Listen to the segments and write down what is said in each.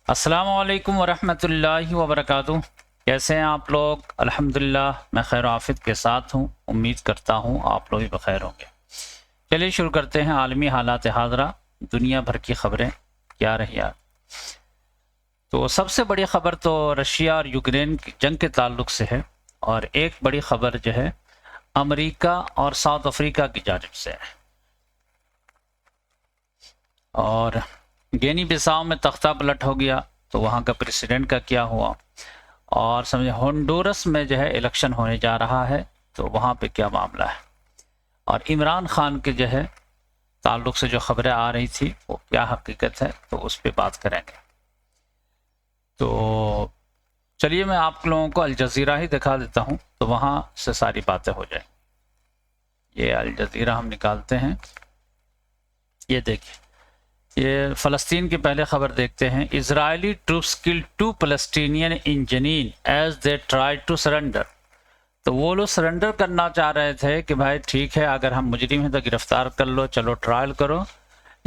अस्सलामुअलैकुम वरहमतुल्लाहि वबरकातुह। कैसे हैं आप लोग? अल्हम्दुलिल्लाह मैं खैर आफियत के साथ हूँ। उम्मीद करता हूँ आप लोग भी बखैर होंगे। चलिए शुरू करते हैं। आलमी हालात हाज़रा, दुनिया भर की खबरें क्या रही आज। तो सबसे बड़ी खबर तो रशिया और यूक्रेन की जंग के ताल्लुक से है, और एक बड़ी खबर जो है अमेरिका और साउथ अफ्रीका की जानिब से है। और गिनी बिसाओ में तख्ता पलट हो गया, तो वहाँ का प्रेसिडेंट का क्या हुआ, और समझे होंडुरस में जो है इलेक्शन होने जा रहा है, तो वहाँ पे क्या मामला है, और इमरान खान के जो है ताल्लुक से जो खबरें आ रही थी वो क्या हकीकत है, तो उस पर बात करेंगे। तो चलिए मैं आप लोगों को अल जज़ीरा ही दिखा देता हूँ, तो वहाँ से सारी बातें हो जाएं। ये अल जज़ीरा हम निकालते हैं। ये देखिए, ये फ़लस्तीन की पहले खबर देखते हैं। Israeli troops killed 2 Palestinian in Jenin as they try to surrender. तो वो लोग सरेंडर करना चाह रहे थे कि भाई ठीक है, अगर हम मुजरिम हैं तो गिरफ्तार कर लो, चलो ट्रायल करो,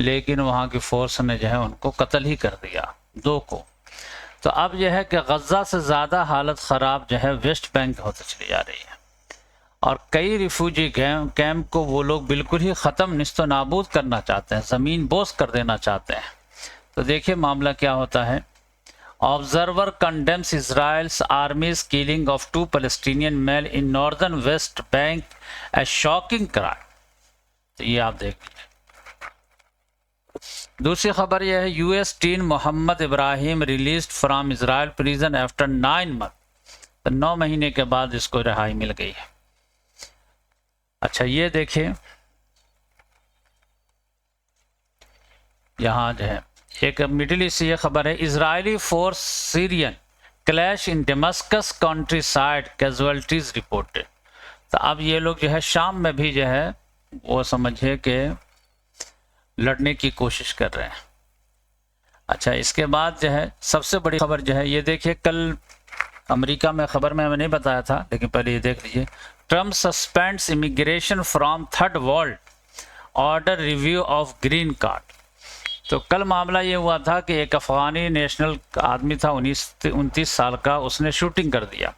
लेकिन वहाँ की फोर्स ने जो है उनको कत्ल ही कर दिया, 2 को। तो अब यह है कि गजा से ज़्यादा हालत ख़राब जो है वेस्ट बैंक होती चली जा रही है, और कई रिफ्यूजी कैंप को वो लोग बिल्कुल ही ख़त्म निस्तो नाबूद करना चाहते हैं, ज़मीन बोस कर देना चाहते हैं। तो देखिए मामला क्या होता है। Observer condemns Israel's army's killing of 2 Palestinian male in northern West Bank a shocking crime. तो ये आप देख लीजिए। दूसरी खबर यह है, US teen Mohammed Ibrahim released from Israel prison after 9 month. तो 9 महीने के बाद इसको रिहाई मिल गई है। अच्छा ये देखिए, यहाँ जो है एक मिडिल ईस्ट से ये खबर है, इजरायली फोर्स सीरियन क्लैश इन Damascus country side casualties reported. तो अब ये लोग जो है शाम में भी जो है वो समझिए कि लड़ने की कोशिश कर रहे हैं। अच्छा इसके बाद जो है सबसे बड़ी खबर जो है, ये देखिए, कल अमेरिका में खबर में मैंने नहीं बताया था, लेकिन पहले ये देख लीजिए। Trump suspends immigration from third world, order review of green card. तो कल मामला ये हुआ था कि एक अफगानी नेशनल आदमी था, 29 साल का, उसने शूटिंग कर दिया।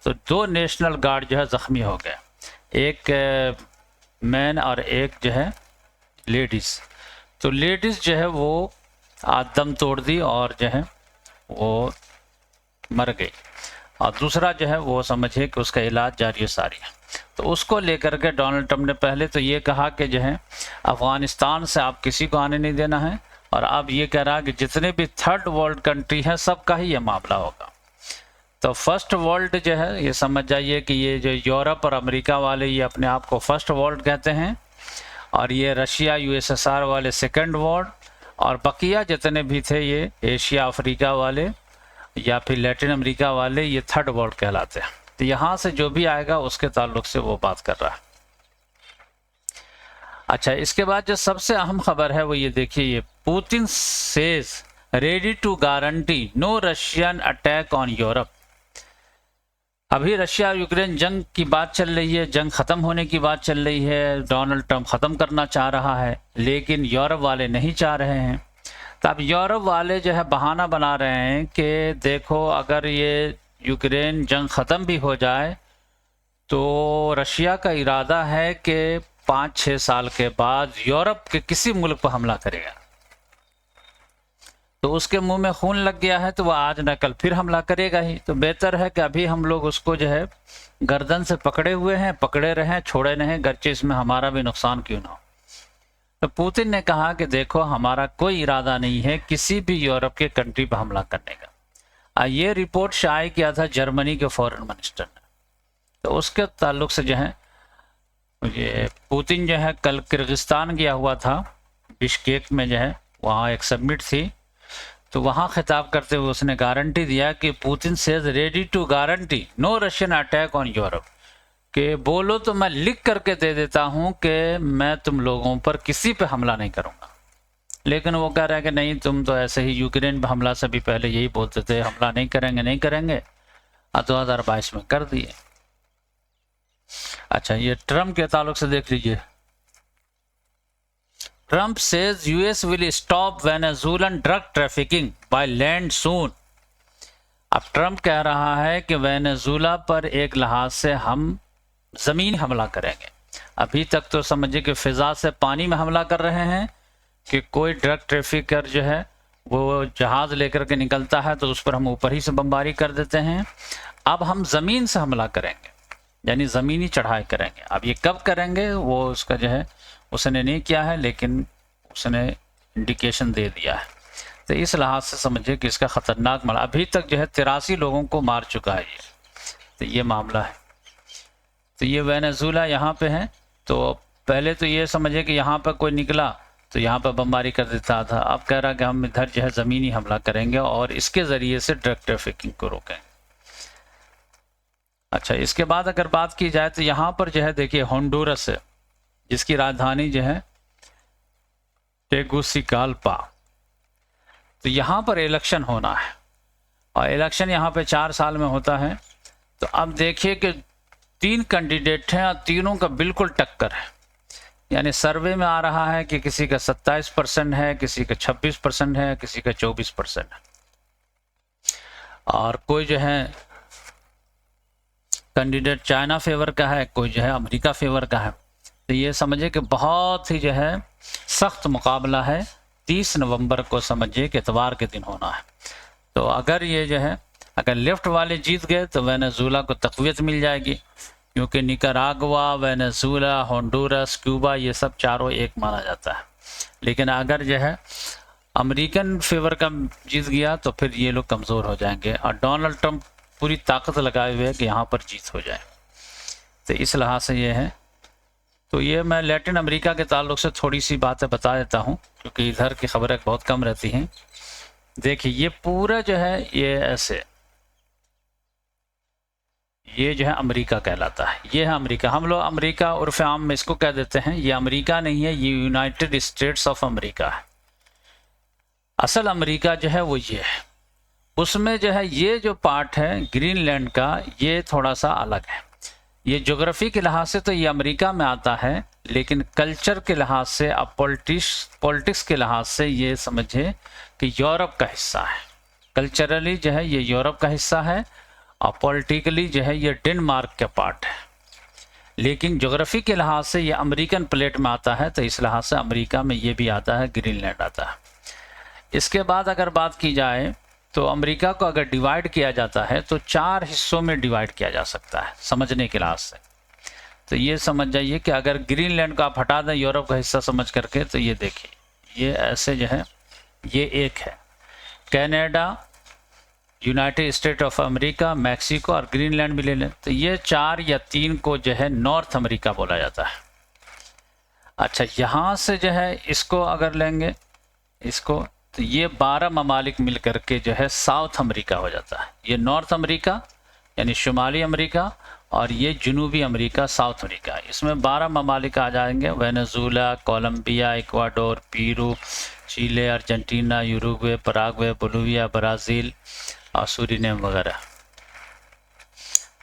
तो 2 नेशनल गार्ड जो है ज़ख्मी हो गए, एक मैन और एक जो है लेडीज़। तो लेडीज़ जो है वो दम तोड़ दी और जो है वो मर गई, और दूसरा जो है वो समझिए कि उसका इलाज जारी सारी है। तो उसको लेकर के डोनाल्ड ट्रंप ने पहले तो ये कहा कि जो है अफ़गानिस्तान से आप किसी को आने नहीं देना है, और अब ये कह रहा कि जितने भी थर्ड वर्ल्ड कंट्री हैं सबका ही ये मामला होगा। तो फर्स्ट वर्ल्ड जो है ये समझ जाइए कि ये जो यूरोप और अमेरिका वाले ये अपने आप को फर्स्ट वर्ल्ड कहते हैं, और ये रशिया यूएसएसआर वाले सेकंड वर्ल्ड, और बकिया जितने भी थे ये एशिया अफ्रीका वाले या फिर लैटिन अमेरिका वाले ये थर्ड वर्ल्ड कहलाते हैं। तो यहाँ से जो भी आएगा उसके ताल्लुक से वो बात कर रहा है। अच्छा इसके बाद जो सबसे अहम खबर है वो ये देखिए, ये Putin says ready to guarantee no Russian attack on Europe. अभी रशिया यूक्रेन जंग की बात चल रही है, जंग खत्म होने की बात चल रही है, डोनाल्ड ट्रंप खत्म करना चाह रहा है, लेकिन यूरोप वाले नहीं चाह रहे हैं। तो अब यूरोप वाले जो है बहाना बना रहे हैं कि देखो अगर ये यूक्रेन जंग ख़त्म भी हो जाए तो रशिया का इरादा है कि 5-6 साल के बाद यूरोप के किसी मुल्क पर हमला करेगा। तो उसके मुंह में खून लग गया है, तो वह आज न कल फिर हमला करेगा ही। तो बेहतर है कि अभी हम लोग उसको जो है गर्दन से पकड़े हुए हैं, पकड़े रहें, छोड़े नहीं, गर्चे इसमें हमारा भी नुकसान क्यों ना हो। तो पुतिन ने कहा कि देखो हमारा कोई इरादा नहीं है किसी भी यूरोप के कंट्री पर हमला करने का। ये रिपोर्ट शाये किया था जर्मनी के फॉरेन मिनिस्टर ने। तो उसके ताल्लुक से जो है ये पुतिन जो है कल किर्गिस्तान गया हुआ था, बिश्केक में जो है वहाँ एक समिट थी, तो वहाँ खिताब करते हुए उसने गारंटी दिया कि Putin says ready to guarantee no Russian attack on Europe, कि बोलो तो मैं लिख करके दे देता हूं कि मैं तुम लोगों पर किसी पे हमला नहीं करूंगा। लेकिन वो कह रहा है कि नहीं, तुम तो ऐसे ही यूक्रेन पे हमला से भी पहले यही बोलते थे हमला नहीं करेंगे नहीं करेंगे, 2022 में कर दिए। अच्छा ये ट्रम्प के ताल्लुक से देख लीजिए, Trump says US will stop Venezuelan drug trafficking by land soon. अब ट्रंप कह रहा है कि वेनेजुएला पर एक लिहाज से हम ज़मीनी हमला करेंगे। अभी तक तो समझिए कि फ़िज़ा से पानी में हमला कर रहे हैं कि कोई ड्रग ट्रैफिकर जो है वो जहाज़ लेकर के निकलता है तो उस पर हम ऊपर ही से बमबारी कर देते हैं। अब हम ज़मीन से हमला करेंगे, यानी ज़मीनी चढ़ाई करेंगे। अब ये कब करेंगे वो उसका जो है उसने नहीं किया है, लेकिन उसने इंडिकेशन दे दिया है। तो इस लिहाज से समझिए कि इसका ख़तरनाक मामला, अभी तक जो है 83 लोगों को मार चुका है ये। तो ये मामला है। तो ये वेनेजुएला यहाँ पे है। तो पहले तो ये समझिए कि यहाँ पर कोई निकला तो यहाँ पर बमबारी कर देता था। अब कह रहा कि हम इधर जो है ज़मीनी हमला करेंगे और इसके ज़रिए से ड्रग ट्रैफिकिंग को रोकेंगे। अच्छा, इसके बाद अगर बात की जाए तो यहाँ पर जो है देखिए होंडुरस है, जिसकी राजधानी जो है टेगुसिगाल्पा। तो यहाँ पर इलेक्शन होना है और इलेक्शन यहाँ पे 4 साल में होता है। तो अब देखिए कि 3 कैंडिडेट हैं और तीनों का बिल्कुल टक्कर है। यानी सर्वे में आ रहा है कि किसी का 27% है, किसी का 26% है, किसी का 24% है, और कोई जो है कैंडिडेट चाइना फेवर का है, कोई जो है अमेरिका फेवर का है। तो ये समझिए कि बहुत ही जो है सख्त मुकाबला है। 30 नवंबर को समझिए कि इतवार के दिन होना है। तो अगर ये जो है अगर लेफ्ट वाले जीत गए तो वेनेजुएला को तक़वियत मिल जाएगी, क्योंकि निकारागुआ, वेनेजुएला, होंडुरस, क्यूबा ये सब चारों एक माना जाता है। लेकिन अगर जो है अमेरिकन फेवर का जीत गया तो फिर ये लोग कमज़ोर हो जाएंगे और डोनाल्ड ट्रंप पूरी ताकत लगाए हुए है कि यहाँ पर जीत हो जाए। तो इस लिहाज से ये है। तो ये मैं लैटिन अमेरिका के ताल्लुक से थोड़ी सी बातें बता देता हूँ, क्योंकि इधर की खबरें बहुत कम रहती हैं। देखिए ये पूरा जो है ये ऐसे, ये जो है अमेरिका कहलाता है। ये है अमेरिका। हम लोग अमेरिका उर्फ़ आम में इसको कह देते हैं। ये अमेरिका नहीं है, ये यूनाइटेड स्टेट्स ऑफ अमेरिका है। असल अमेरिका जो है वो ये है। उसमें जो है ये जो पार्ट है ग्रीनलैंड का, ये थोड़ा सा अलग है। ये ज्योग्राफी के लिहाज से तो ये अमेरिका में आता है, लेकिन कल्चर के लिहाज से, अब पॉलिटिक्स के लिहाज से ये समझे कि यूरोप का हिस्सा है। कल्चरली जो है ये यूरोप का हिस्सा है और पॉलिटिकली जो है ये डेनमार्क का पार्ट है। लेकिन ज्योग्राफी के लिहाज से ये अमेरिकन प्लेट में आता है, तो इस लिहाज से अमेरिका में ये भी आता है, ग्रीनलैंड आता है। इसके बाद अगर बात की जाए तो अमेरिका को अगर डिवाइड किया जाता है तो 4 हिस्सों में डिवाइड किया जा सकता है समझने के लिहाज से। तो ये समझ जाइए कि अगर ग्रीनलैंड को आप हटा दें यूरोप का हिस्सा समझ करके, तो ये देखिए ये ऐसे जो है ये एक है Canada, United state of America, Mexico और ग्रीनलैंड भी ले लें तो ये 4 या 3 को जो है नॉर्थ अमेरिका बोला जाता है। अच्छा, यहाँ से जो है इसको अगर लेंगे इसको, तो ये 12 ममालिक मिल करके जो है साउथ अमेरिका हो जाता है। ये नॉर्थ अमेरिका यानी शुमाली अमेरिका और ये जनूबी अमेरिका साउथ अमेरिका। इसमें 12 ममालिक आ जाएंगे, Venezuela, Colombia, Ecuador, Peru, Chile, Argentina, Uruguay, Paraguay, Bolivia, Brazil और सूरीनेम वगैरह।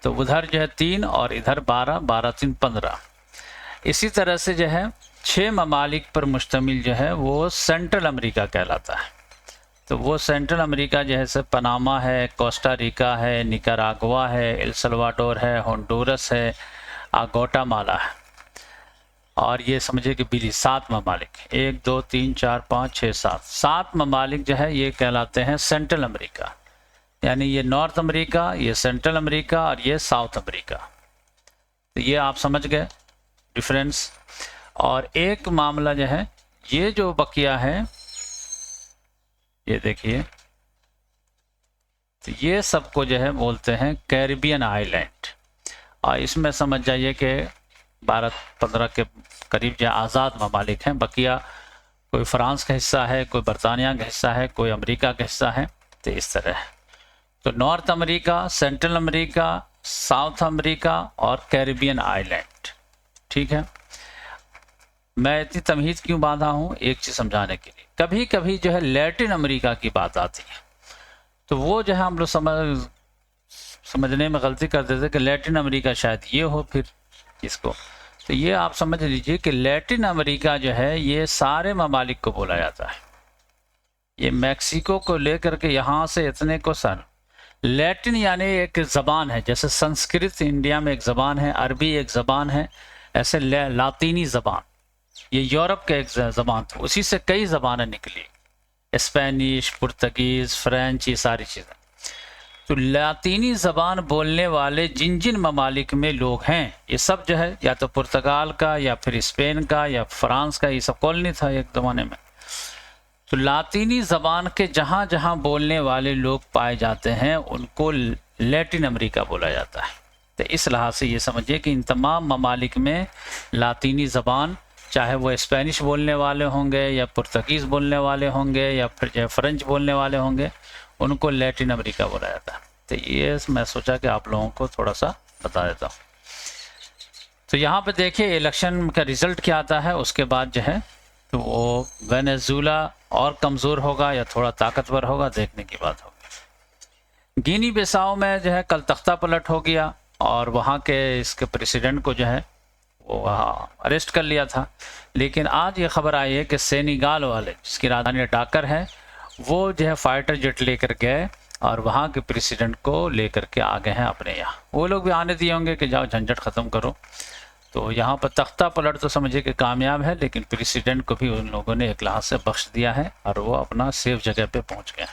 तो उधर जो है 3 और इधर 12, 12 3 15। इसी तरह से जो है 6 ममालिक पर मुश्तमिल जो है वो सेंट्रल अमेरिका कहलाता है। तो वो सेंट्रल अमेरिका जैसे पनामा है, कोस्टा रिका है, निकारागुआ है, एल सल्वाडोर है, होंडुरस है, ग्वाटेमाला है। और ये समझिए कि बिली 7 ममालिक, 1 2 3 4 5 6 7 ममालिक जो है ये कहलाते हैं सेंट्रल अमेरिका। यानी ये नॉर्थ अमेरिका, ये सेंट्रल अमेरिका और ये साउथ अमेरिका। तो ये आप समझ गए डिफरेंस। और एक मामला जो है ये जो बकिया है ये देखिए, तो ये सबको जो है बोलते हैं कैरिबियन आइलैंड। और इसमें समझ जाइए कि 12-15 के करीब जो आज़ाद ममालिक हैं। बकिया कोई फ्रांस का हिस्सा है, कोई बरतानिया का हिस्सा है, कोई अमेरिका का हिस्सा है। तो इस तरह है। तो north America, central America, south America और कैरिबियन आइलैंड। ठीक है, मैं इतनी तमहीद क्यों बांधा हूँ, एक चीज़ समझाने के लिए। कभी कभी जो है लैटिन अमेरिका की बात आती है तो वो जो है हम लोग समझने में गलती कर देते कि लैटिन अमेरिका शायद ये हो फिर इसको। तो ये आप समझ लीजिए कि लैटिन अमेरिका जो है ये सारे ममालिक को बोला जाता है। ये मैक्सिको को लेकर के यहाँ से इतने को सर लैटिन यानी एक ज़बान है, जैसे संस्कृत इंडिया में एक ज़बान है, अरबी एक ज़बान है, ऐसे लातीनी ज़बान ये यूरोप का एक ज़बान था, उसी से कई ज़बानें निकली, स्पेनिश, पुर्तगीज़, फ्रेंच, ये सारी चीज़ें। तो लातीनी ज़बान बोलने वाले जिन जिन ममालिक में लोग हैं, ये सब जो है या तो पुर्तगाल का या फिर स्पेन का या फ्रांस का, ये सब कॉलोनी था एक ज़माने में। तो लातीनी ज़बान के जहाँ जहाँ बोलने वाले लोग पाए जाते हैं उनको लैटिन अमेरिका बोला जाता है। तो इस लिहाज से ये समझिए कि इन तमाम ममालिक में लातीनी ज़बान, चाहे वो स्पेनिश बोलने वाले होंगे या पुर्तगीज़ बोलने वाले होंगे या फिर जो फ्रेंच बोलने वाले होंगे, उनको लैटिन अमेरिका बोला जाता है। तो ये मैं सोचा कि आप लोगों को थोड़ा सा बता देता हूँ। तो यहाँ पे देखिए इलेक्शन का रिज़ल्ट क्या आता है, उसके बाद जो है तो वो वेनेजुएला और कमज़ोर होगा या थोड़ा ताकतवर होगा, देखने की बात होगी। गिनी बिसाओ में जो है कल तख्ता पलट हो गया और वहाँ के इसके प्रेसिडेंट को जो है वो वहाँ अरेस्ट कर लिया था। लेकिन आज ये खबर आई है कि सेनेगाल वाले, जिसकी राजधानी डाकर है, वो जो है फाइटर जेट लेकर गए और वहाँ के प्रेसिडेंट को लेकर के आ गए हैं अपने यहाँ। वो लोग भी आने दिए होंगे कि जाओ झंझट ख़त्म करो। तो यहाँ पर तख्ता पलट तो समझिए कि कामयाब है, लेकिन प्रेसिडेंट को भी उन लोगों ने एक लिहाज से बख्श दिया है और वो अपना सेफ जगह पे पहुँच गए।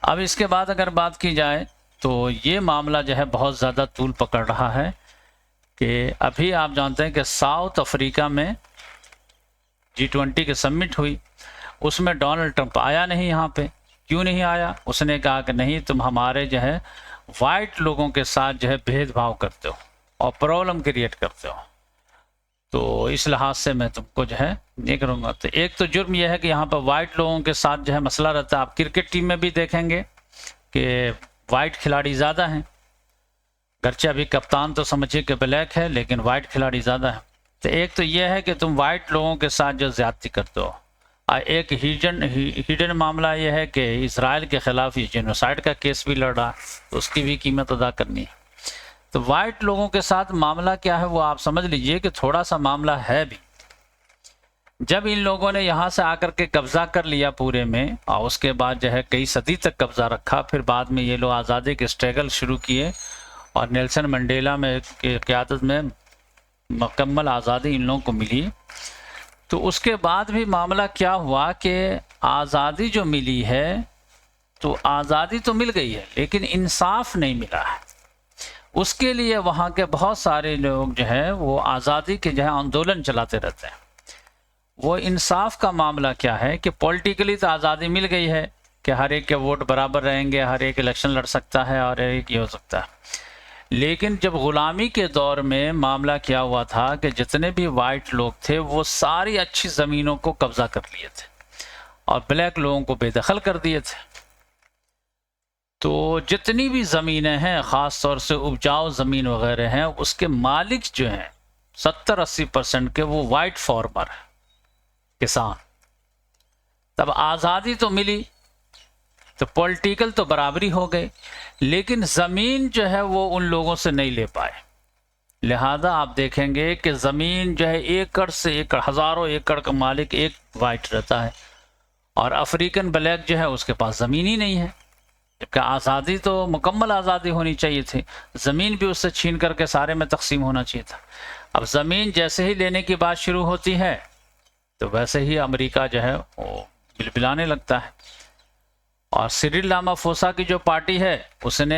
अब इसके बाद अगर बात की जाए तो ये मामला जो है बहुत ज़्यादा तूल पकड़ रहा है कि अभी आप जानते हैं कि साउथ अफ्रीका में G20 की समिट हुई, उसमें डोनाल्ड ट्रंप आया नहीं यहाँ पे। क्यों नहीं आया? उसने कहा कि नहीं, तुम हमारे जो है वाइट लोगों के साथ जो है भेदभाव करते हो और प्रॉब्लम क्रिएट करते हो, तो इस लिहाज से मैं तुमको जो है नहीं करूँगा। तो एक तो जुर्म यह है कि यहाँ पर वाइट लोगों के साथ जो है मसला रहता है। आप क्रिकेट टीम में भी देखेंगे कि वाइट खिलाड़ी ज़्यादा हैं, गर्चे अभी कप्तान तो समझिए कि ब्लैक है, लेकिन वाइट खिलाड़ी ज़्यादा है। तो एक तो यह है कि तुम वाइट लोगों के साथ जो ज़्यादती करते हो। एक हिडन मामला यह है कि इसराइल के ख़िलाफ़ ये जेनोसाइड का केस भी लड़ रहा है, तो उसकी भी कीमत अदा करनी है। तो वाइट लोगों के साथ मामला क्या है वो आप समझ लीजिए कि थोड़ा सा मामला है भी। जब इन लोगों ने यहाँ से आकर के कब्ज़ा कर लिया पूरे में और उसके बाद जो है कई सदी तक कब्ज़ा रखा, फिर बाद में ये लोग आज़ादी के स्ट्रगल शुरू किए और नेल्सन मंडेला में की क़यादत में मुकम्मल आज़ादी इन लोगों को मिली। तो उसके बाद भी मामला क्या हुआ कि आज़ादी जो मिली है तो आज़ादी तो मिल गई है, लेकिन इंसाफ नहीं मिला है। उसके लिए वहाँ के बहुत सारे लोग जो है वो आज़ादी के जो है आंदोलन चलाते रहते हैं। वो इंसाफ का मामला क्या है कि पॉलिटिकली तो आज़ादी मिल गई है कि हर एक के वोट बराबर रहेंगे, हर एक इलेक्शन लड़ सकता है और एक ये हो सकता है। लेकिन जब ग़ुलामी के दौर में मामला क्या हुआ था कि जितने भी वाइट लोग थे वो सारी अच्छी ज़मीनों को कब्ज़ा कर लिए थे और ब्लैक लोगों को बेदखल कर दिए थे। तो जितनी भी ज़मीनें हैं, ख़ास तौर से उपजाऊ ज़मीन वगैरह हैं, उसके मालिक जो हैं 70-80% के वो वाइट फार्मर हैं, किसान। तब आज़ादी तो मिली तो पॉलिटिकल तो बराबरी हो गई, लेकिन ज़मीन जो है वो उन लोगों से नहीं ले पाए। लिहाजा आप देखेंगे कि ज़मीन जो है एकड़ से एकड़, हज़ारों एकड़ का मालिक एक वाइट रहता है और अफ्रीकन ब्लैक जो है उसके पास ज़मीन ही नहीं है। जबकि आज़ादी तो मुकम्मल आज़ादी होनी चाहिए थी, ज़मीन भी उससे छीन करके सारे में तकसीम होना चाहिए था। अब ज़मीन जैसे ही लेने की बात शुरू होती है तो वैसे ही अमेरिका जो है वो बिलबिलाने लगता है। और सिरिल रामाफोसा की जो पार्टी है उसने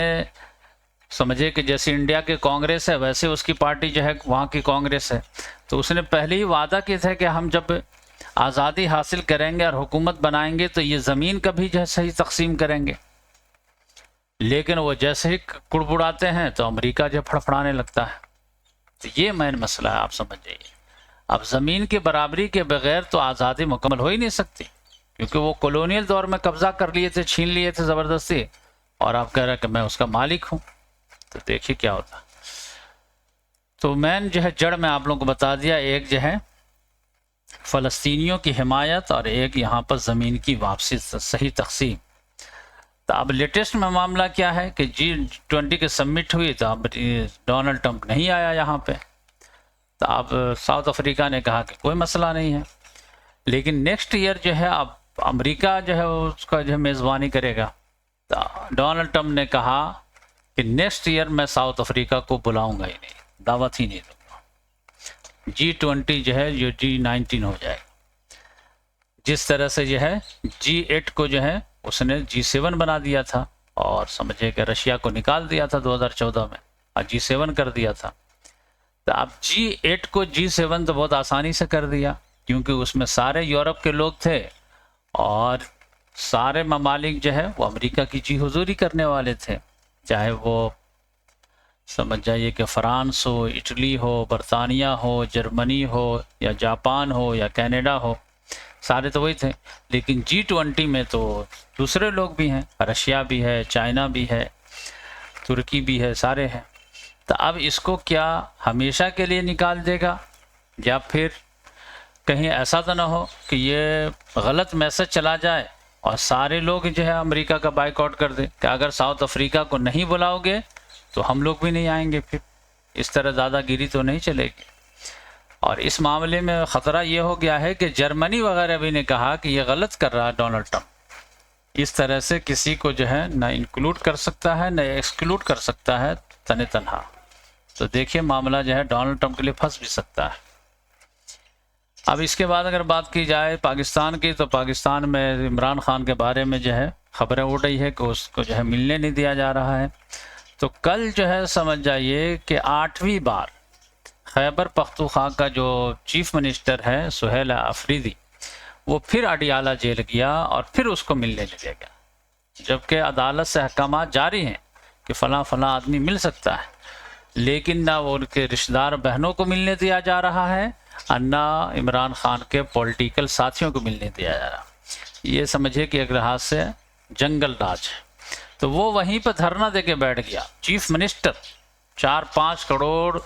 समझे कि जैसे इंडिया के कांग्रेस है वैसे उसकी पार्टी जो है वहाँ की कांग्रेस है, तो उसने पहले ही वादा किया था कि हम जब आज़ादी हासिल करेंगे और हुकूमत बनाएंगे तो ये ज़मीन का भी जो है सही तकसीम करेंगे। लेकिन वो जैसे ही कुड़बुड़ाते हैं तो अमेरिका जो फड़फड़ाने लगता है। तो ये मेन मसला है, आप समझ जाइए। अब ज़मीन की बराबरी के बगैर तो आज़ादी मुकम्मल हो ही नहीं सकती, क्योंकि वो कॉलोनियल दौर में कब्ज़ा कर लिए थे, छीन लिए थे ज़बरदस्ती, और आप कह रहे हैं कि मैं उसका मालिक हूँ। तो देखिए क्या होता। तो मैन जो है जड़ में आप लोगों को बता दिया, एक जो है फ़लस्तीनियों की हिमायत और एक यहाँ पर ज़मीन की वापसी सही तकसीम। तो अब लेटेस्ट में मामला क्या है कि G20 की समिट हुई तो अब डोनाल्ड ट्रंप नहीं आया यहाँ पे। तो अब साउथ अफ्रीका ने कहा कि कोई मसला नहीं है, लेकिन नेक्स्ट ईयर जो है अब अमेरिका जो है उसका जो है मेज़बानी करेगा। तो डोनाल्ड ट्रंप ने कहा कि नेक्स्ट ईयर मैं साउथ अफ्रीका को बुलाऊंगा ही नहीं, दावत ही नहीं दूंगा। G20 जो है जो G19 हो जाएगा। जिस तरह से जो है G8 को जो है उसने G7 बना दिया था और समझे कि रशिया को निकाल दिया था 2014 में और G7 कर दिया था। तो अब G8 को G7 तो बहुत आसानी से कर दिया, क्योंकि उसमें सारे यूरोप के लोग थे और सारे ममालिक जो है वो अमेरिका की जी हुजूरी करने वाले थे, चाहे वो समझ जाइए कि फ्रांस हो, इटली हो, बरतानिया हो, जर्मनी हो या जापान हो या कनाडा हो, सारे तो वही थे। लेकिन G20 में तो दूसरे लोग भी हैं, रशिया भी है, चाइना भी है, तुर्की भी है, सारे हैं। तो अब इसको क्या हमेशा के लिए निकाल देगा, या फिर कहीं ऐसा तो ना हो कि ये गलत मैसेज चला जाए और सारे लोग जो है अमेरिका का बाइकआउट कर दे कि अगर साउथ अफ्रीका को नहीं बुलाओगे तो हम लोग भी नहीं आएंगे। फिर इस तरह दादागिरी तो नहीं चलेगी। और इस मामले में ख़तरा ये हो गया है कि जर्मनी वगैरह भी ने कहा कि ये गलत कर रहा है डोनाल्ड ट्रंप। इस तरह से किसी को जो है न इंक्लूड कर सकता है न एक्सक्लूड कर सकता है तने तनहा। तो देखिए मामला जो है डोनाल्ड ट्रंप के लिए फंस भी सकता है। अब इसके बाद अगर बात की जाए पाकिस्तान की, तो पाकिस्तान में इमरान खान के बारे में जो है खबरें उड़ रही है कि उसको जो है मिलने नहीं दिया जा रहा है। तो कल जो है समझ जाइए कि 8वीं बार खैबर पख्तूनख्वा का जो चीफ मिनिस्टर है सुहेल अफरीदी, वो फिर अडियाला जेल गया और फिर उसको मिलने नहीं दिया गया, जबकि अदालत से अहकाम जारी हैं कि फ़लाँ फ़लाँ आदमी मिल सकता है, लेकिन ना वो उनके रिश्तेदार बहनों को मिलने दिया जा रहा है और ना इमरान खान के पॉलिटिकल साथियों को मिलने दिया जा रहा। ये समझिए कि एक लिहाज से जंगल राज है। तो वो वहीं पर धरना दे के बैठ गया, चीफ मिनिस्टर, 4-5 करोड़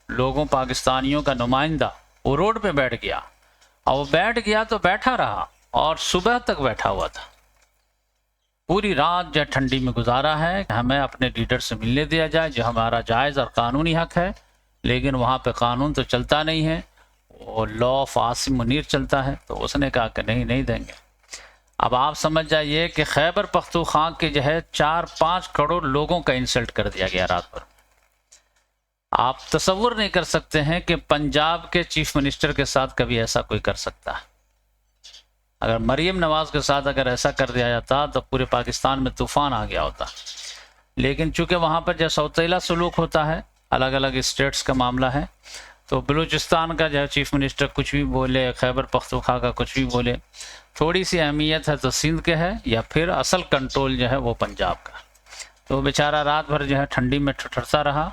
लोगों पाकिस्तानियों का नुमाइंदा, वो रोड पे बैठ गया। और वो बैठ गया तो बैठा रहा और सुबह तक बैठा हुआ था, पूरी रात जो ठंडी में गुजारा है। हमें अपने लीडर से मिलने दिया जाए, जो हमारा जायज़ और कानूनी हक है, लेकिन वहाँ पे कानून तो चलता नहीं है, वो लॉ ऑफ आसिम मुनीर चलता है। तो उसने कहा कि नहीं देंगे। अब आप समझ जाइए कि खैबर पख्तूनख्वा के जो है 4-5 करोड़ लोगों का इंसल्ट कर दिया गया रात भर। आप तसव्वुर नहीं कर सकते हैं कि पंजाब के चीफ मिनिस्टर के साथ कभी ऐसा कोई कर सकता है। अगर मरीम नवाज के साथ अगर ऐसा कर दिया जाता तो पूरे पाकिस्तान में तूफान आ गया होता। लेकिन चूंकि वहाँ पर जो सौतेला सलूक होता है, अलग अलग स्टेट्स का मामला है, तो बलूचिस्तान का जो चीफ मिनिस्टर कुछ भी बोले, खैबर पख्तूनख्वा का कुछ भी बोले, थोड़ी सी अहमियत है तो सिंध के है, या फिर असल कंट्रोल जो है वो पंजाब का। तो बेचारा रात भर जो है ठंडी में ठठरता रहा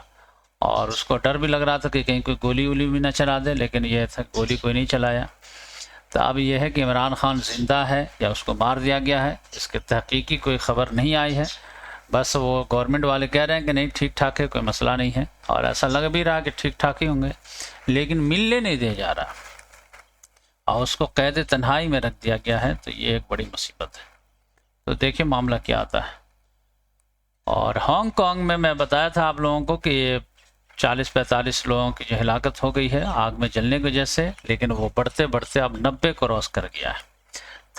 और उसको डर भी लग रहा था कि कहीं कोई गोली वोली भी ना चला दे, लेकिन यह था गोली कोई नहीं चलाया। तो अब यह है कि इमरान खान जिंदा है या उसको मार दिया गया है, इसके तहकीकी कोई ख़बर नहीं आई है। बस वो गवर्नमेंट वाले कह रहे हैं कि नहीं ठीक ठाक है, कोई मसला नहीं है, और ऐसा लग भी रहा है कि ठीक ठाक ही होंगे, लेकिन मिलने नहीं दिया जा रहा और उसको कैद तन्हाई में रख दिया गया है। तो ये एक बड़ी मुसीबत है। तो देखिए मामला क्या आता है। और हांगकांग में मैं बताया था आप लोगों को कि 40-45 लोगों की जो हिलाकत हो गई है आग में जलने की वजह से, लेकिन वो बढ़ते बढ़ते अब 90 क्रॉस कर गया है।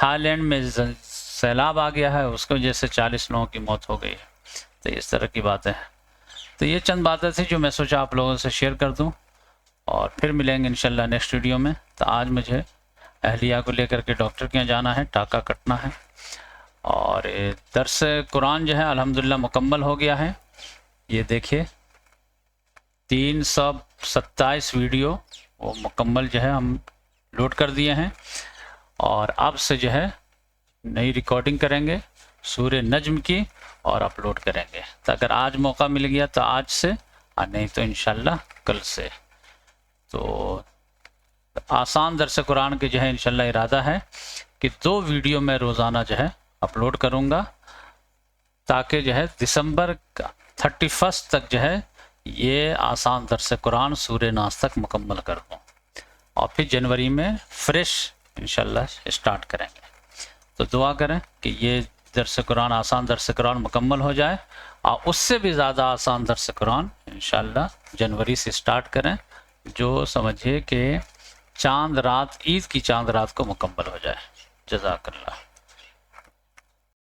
थाईलैंड में सैलाब आ गया है, उसकी वजह से 40 लोगों की मौत हो गई है। तो इस तरह की बातें हैं। तो ये चंद बातें थी जो मैं सोचा आप लोगों से शेयर कर दूं, और फिर मिलेंगे इंशाल्लाह नेक्स्ट वीडियो में। तो आज मुझे अहलिया को लेकर के डॉक्टर के यहाँ जाना है, टाका कटना है, और दर्स कुरान जो है अल्हम्दुलिल्लाह मुकम्मल हो गया है। ये देखिए 327 वीडियो वो मुकम्मल जो है हम लोड कर दिए हैं, और अब से जो है नई रिकॉर्डिंग करेंगे सूरह नज्म की और अपलोड करेंगे। तो अगर आज मौका मिल गया तो आज से, और नहीं तो इंशाल्लाह कल से। तो आसान दर्स कुरान के जो है इंशाल्लाह इरादा है कि 2 वीडियो मैं रोज़ाना जो है अपलोड करूँगा, ताकि जो है दिसंबर 31 तक जो है ये आसान दर्स कुरान सूरह नास तक मुकम्मल कर दूँ, और फिर जनवरी में फ्रेश इंशाल्लाह स्टार्ट करेंगे। तो दुआ करें कि ये दर्स कुरान, आसान दर्स कुरान मुकम्मल हो जाए, और उससे भी ज़्यादा आसान दर्स कुरान इंशाल्लाह जनवरी से स्टार्ट करें, जो समझिए कि चांद रात, ईद की चांद रात को मुकम्मल हो जाए। जज़ाकल्लाह।